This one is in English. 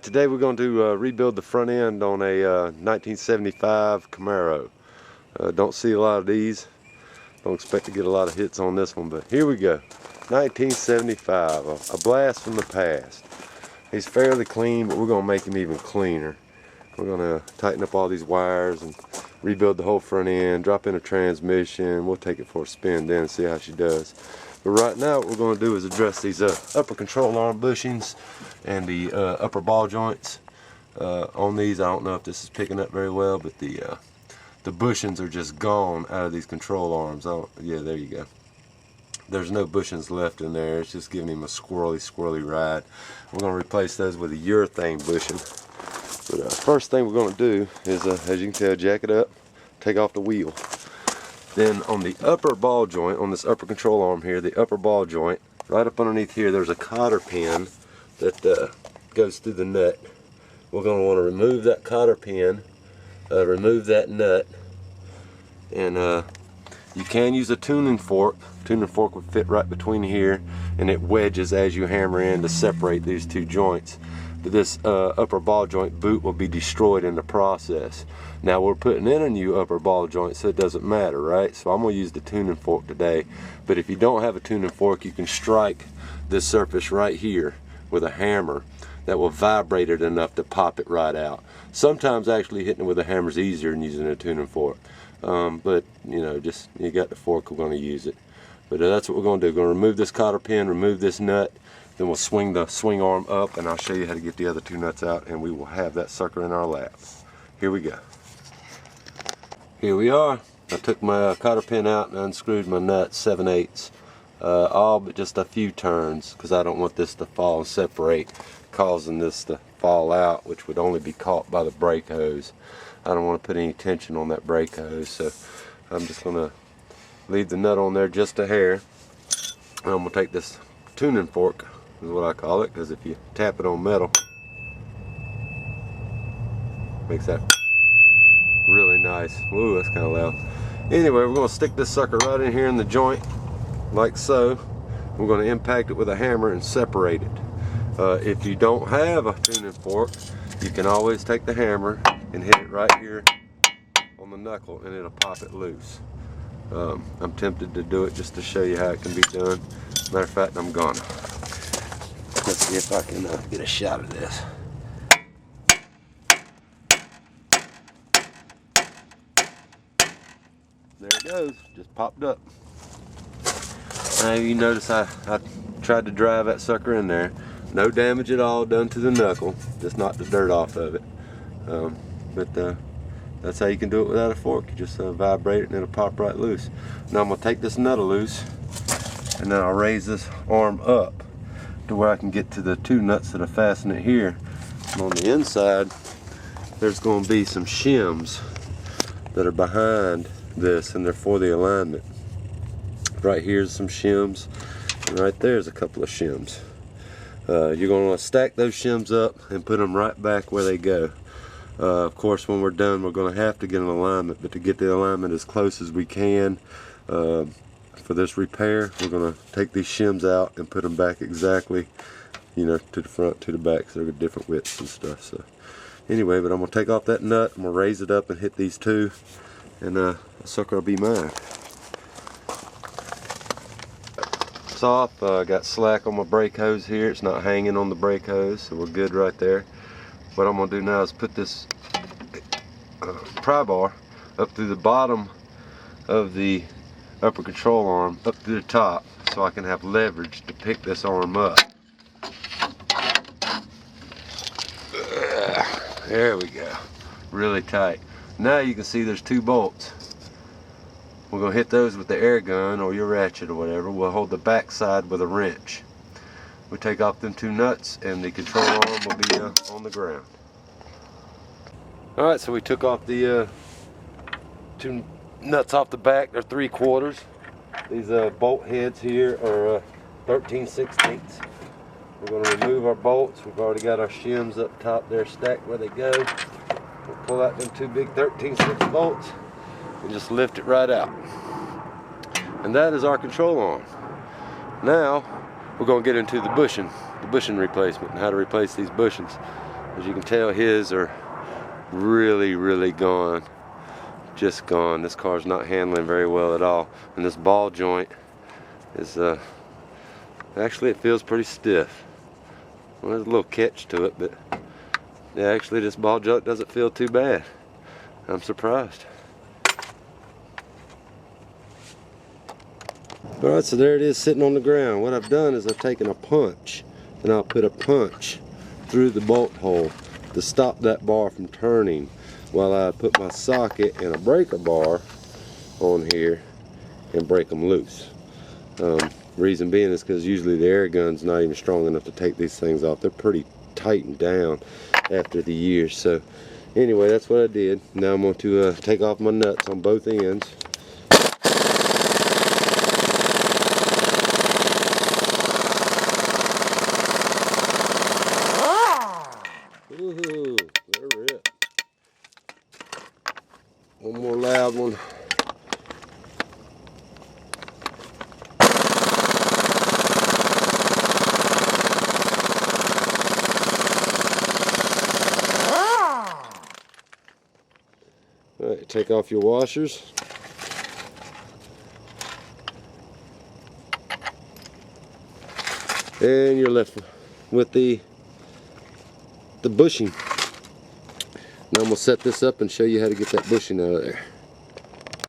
Today we're going to rebuild the front end on a 1975 Camaro. Don't see a lot of these. Don't expect to get a lot of hits on this one, but here we go. 1975, a blast from the past. He's fairly clean, but we're going to make him even cleaner. We're going to tighten up all these wires and rebuild the whole front end, drop in a transmission. We'll take it for a spin then and see how she does. But right now what we're going to do is address these upper control arm bushings and the upper ball joints. On these, I don't know if this is picking up very well, but the bushings are just gone out of these control arms. Yeah, there you go. There's no bushings left in there. It's just giving him a squirrely ride. We're going to replace those with a urethane bushing. But first thing we're going to do is, as you can tell, jack it up, take off the wheel. Then on the upper ball joint, on this upper control arm here, the upper ball joint, right up underneath here, there's a cotter pin that goes through the nut. We're going to want to remove that cotter pin, remove that nut, and you can use a tuning fork. Tuning fork would fit right between here, and it wedges as you hammer in to separate these two joints. But this upper ball joint boot will be destroyed in the process. Now we're putting in a new upper ball joint, so it doesn't matter, right? So I'm going to use the tuning fork today. But if you don't have a tuning fork, you can strike this surface right here with a hammer that will vibrate it enough to pop it right out. Sometimes actually hitting it with a hammer is easier than using a tuning fork. But you know, just you got the fork, we're going to use it. But that's what we're going to do. We're going to remove this cotter pin, remove this nut, then we'll swing the swing arm up, and I'll show you how to get the other two nuts out, and we will have that sucker in our lap. Here we go. Here we are. I took my cotter pin out and unscrewed my nut 7/8, all but just a few turns, because I don't want this to fall and separate, causing this to fall out, which would only be caught by the brake hose. I don't want to put any tension on that brake hose, so I'm just going to leave the nut on there just a hair. And I'm going to take this tuning fork, is what I call it, because if you tap it on metal, makes that really nice. Ooh, that's kind of loud. Anyway, we're going to stick this sucker right in here in the joint, like so. We're going to impact it with a hammer and separate it. If you don't have a tuning fork, you can always take the hammer and hit it right here on the knuckle, and it'll pop it loose. I'm tempted to do it just to show you how it can be done. Matter of fact, I'm gonna. Let's see if I can get a shot of this. There it goes, just popped up. Now you notice I tried to drive that sucker in there. No damage at all done to the knuckle, just knocked the dirt off of it. But that's how you can do it without a fork. You just vibrate it and it'll pop right loose. Now I'm going to take this nut loose, and then I'll raise this arm up to where I can get to the two nuts that are fastening it here. And on the inside, there's going to be some shims that are behind this, and they're for the alignment. Right here's some shims, and right there's a couple of shims. You're going to want to stack those shims up and put them right back where they go. Of course, when we're done, we're going to have to get an alignment, but to get the alignment as close as we can for this repair, we're going to take these shims out and put them back exactly, you know, to the front, to the back, so they're different widths and stuff. So anyway, but I'm going to take off that nut, I'm going to raise it up and hit these two, and the sucker will be mine. It's off. Got slack on my brake hose here. It's not hanging on the brake hose, so we're good right there. What I'm going to do now is put this pry bar up through the bottom of the upper control arm up to the top, so I can have leverage to pick this arm up. There we go. Really tight. Now you can see there's two bolts. We're going to hit those with the air gun or your ratchet or whatever. We'll hold the back side with a wrench. We take off them two nuts, and the control arm will be on the ground. Alright, so we took off the two nuts off the back. They're 3/4. These bolt heads here are 13/16. We're going to remove our bolts. We've already got our shims up top there stacked where they go. We'll pull out them two big 13/6 bolts and just lift it right out. And that is our control arm. Now we're going to get into the bushing replacement and how to replace these bushings. As you can tell, his are really gone. Just gone. This car's not handling very well at all. And this ball joint is actually, it feels pretty stiff. Well, there's a little catch to it, but yeah, actually this ball joint doesn't feel too bad. I'm surprised. Alright, so there it is sitting on the ground. What I've done is I've taken a punch and I'll put a punch through the bolt hole to stop that bar from turning, while I put my socket and a breaker bar on here and break them loose. Reason being is because usually the air gun's not even strong enough to take these things off. They're pretty tightened down after the years. So anyway, that's what I did. Now I'm going to take off my nuts on both ends. Woohoo, they're ripped. One more loud one. Alright, take off your washers. And you're left with the bushing. Now I'm going to set this up and show you how to get that bushing out of there.